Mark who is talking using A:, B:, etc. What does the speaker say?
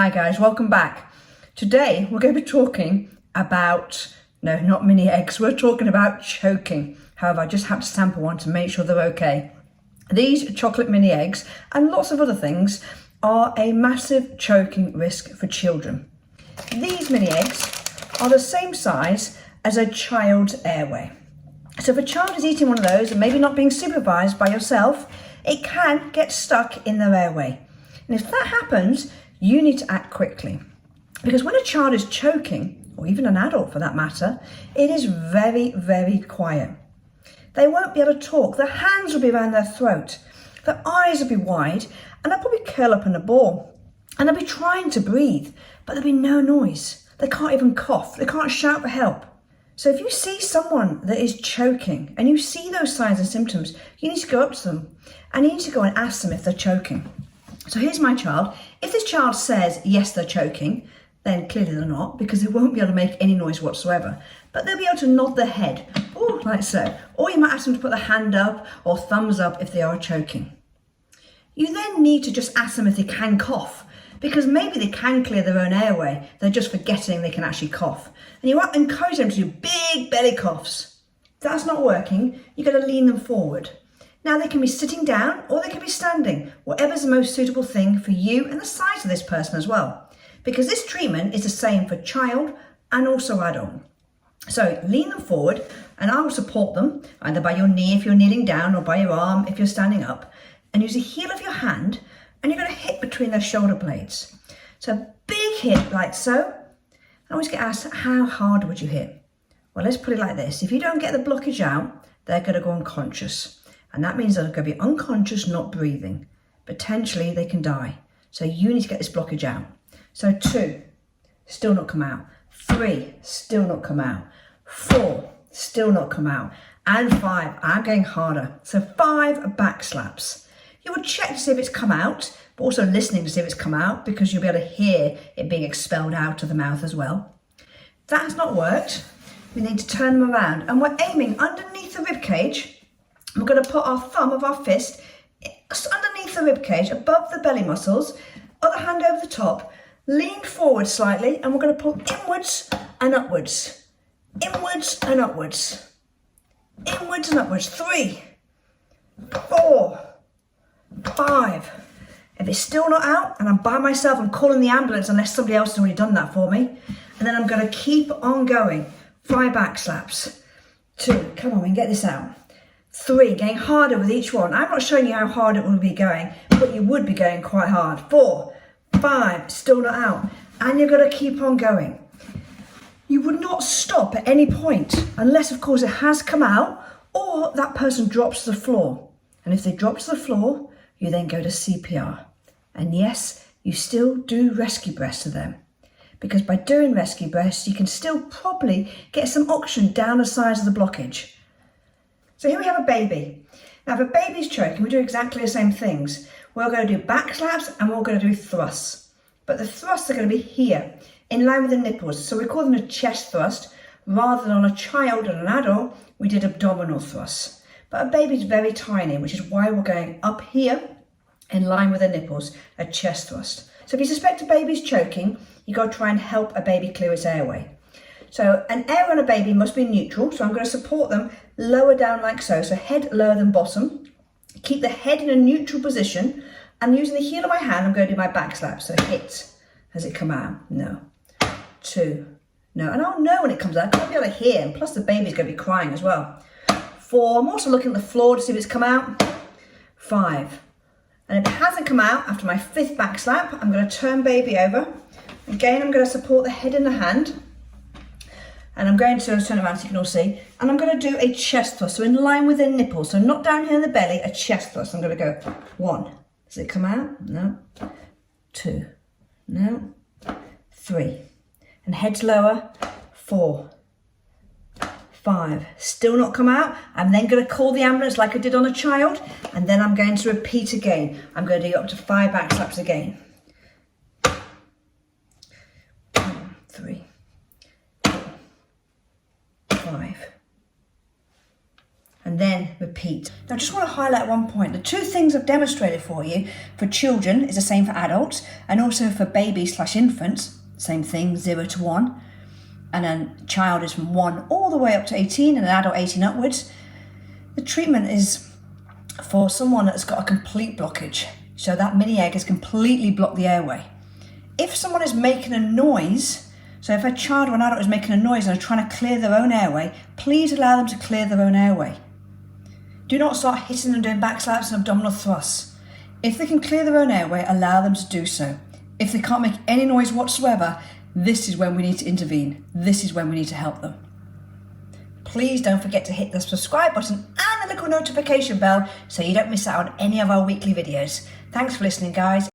A: Hi guys, welcome back. Today we're going to be talking about, no, not mini eggs, we're talking about choking. However, I just have to sample one to make sure they're okay. These chocolate mini eggs and lots of other things are a massive choking risk for children. These mini eggs are the same size as a child's airway. So if a child is eating one of those and maybe not being supervised by yourself, it can get stuck in their airway. And if that happens, you need to act quickly, because when a child is choking, or even an adult for that matter, it is very, very quiet. They won't be able to talk, their hands will be around their throat, their eyes will be wide, and they'll probably curl up in a ball. And they'll be trying to breathe, but there'll be no noise. They can't even cough, they can't shout for help. So if you see someone that is choking, and you see those signs and symptoms, you need to go up to them, and you need to go and ask them if they're choking. So here's my child. If this child says, yes, they're choking, then clearly they're not, because they won't be able to make any noise whatsoever. But they'll be able to nod their head, oh, like so. Or you might ask them to put their hand up or thumbs up if they are choking. You then need to just ask them if they can cough, because maybe they can clear their own airway. They're just forgetting they can actually cough. And you encourage them to do big belly coughs. If that's not working, you've got to lean them forward. Now they can be sitting down or they can be standing, whatever's the most suitable thing for you and the size of this person as well. Because this treatment is the same for child and also adult. So lean them forward and I will support them either by your knee if you're kneeling down or by your arm if you're standing up, and use the heel of your hand and you're going to hit between their shoulder blades. So big hit like so. I always get asked, how hard would you hit? Well, let's put it like this. If you don't get the blockage out, they're going to go unconscious. And that means they're going to be unconscious, not breathing. Potentially they can die. So you need to get this blockage out. So 2, still not come out. 3, still not come out. 4, still not come out. And 5, I'm going harder. So 5 back slaps. You will check to see if it's come out, but also listening to see if it's come out, because you'll be able to hear it being expelled out of the mouth as well. If that has not worked, we need to turn them around. And we're aiming underneath the rib cage. We're going to put our thumb of our fist underneath the rib cage, above the belly muscles, other hand over the top, lean forward slightly, and we're going to pull inwards and upwards. Inwards and upwards. Inwards and upwards. 3, 4, 5. If it's still not out and I'm by myself, I'm calling the ambulance unless somebody else has already done that for me. And then I'm going to keep on going. 5 back slaps. 2, come on, we can get this out. 3, getting harder with each one. I'm not showing you how hard it will be going, but you would be going quite hard. 4, 5, still not out. And you're going to keep on going. You would not stop at any point, unless of course it has come out or that person drops to the floor. And if they drop to the floor, you then go to CPR. And yes, you still do rescue breaths to them. Because by doing rescue breaths, you can still probably get some oxygen down the sides of the blockage. So here we have a baby. Now if a baby's choking, we do exactly the same things. We're going to do back slaps and we're going to do thrusts. But the thrusts are going to be here, in line with the nipples. So we call them a chest thrust. Rather than on a child and an adult, we did abdominal thrusts. But a baby's very tiny, which is why we're going up here, in line with the nipples, a chest thrust. So if you suspect a baby's choking, you've got to try and help a baby clear its airway. So an airway on a baby must be neutral, so I'm going to support them lower down like so. So head lower than bottom. Keep the head in a neutral position, and using the heel of my hand, I'm going to do my back slap. So hit. Has it come out? No. 2. No. And I'll know when it comes out. I won't be able to hear, and plus the baby's going to be crying as well. 4. I'm also looking at the floor to see if it's come out. 5. And if it hasn't come out, after my 5th back slap, I'm going to turn baby over. Again, I'm going to support the head in the hand. And I'm going to turn around so you can all see. And I'm going to do a chest thrust, so in line with the nipples. So not down here in the belly, a chest thrust. I'm going to go 1. Does it come out? No. 2. No. 3. And head's lower. 4. 5. Still not come out. I'm then going to call the ambulance like I did on a child. And then I'm going to repeat again. I'm going to do up to 5 back slaps again. 1, 3. 4, 5. And then repeat. Now I just want to highlight one point. The two things I've demonstrated for you for children is the same for adults, and also for babies/infants, same thing, 0 to 1. And then child is from 1 all the way up to 18, and an adult 18 upwards. The treatment is for someone that's got a complete blockage. So that mini egg has completely blocked the airway. If someone is making a noise, so if a child or an adult is making a noise and are trying to clear their own airway, please allow them to clear their own airway. Do not start hitting them, doing back slaps and abdominal thrusts. If they can clear their own airway, allow them to do so. If they can't make any noise whatsoever, this is when we need to intervene. This is when we need to help them. Please don't forget to hit the subscribe button and the little notification bell so you don't miss out on any of our weekly videos. Thanks for listening, guys.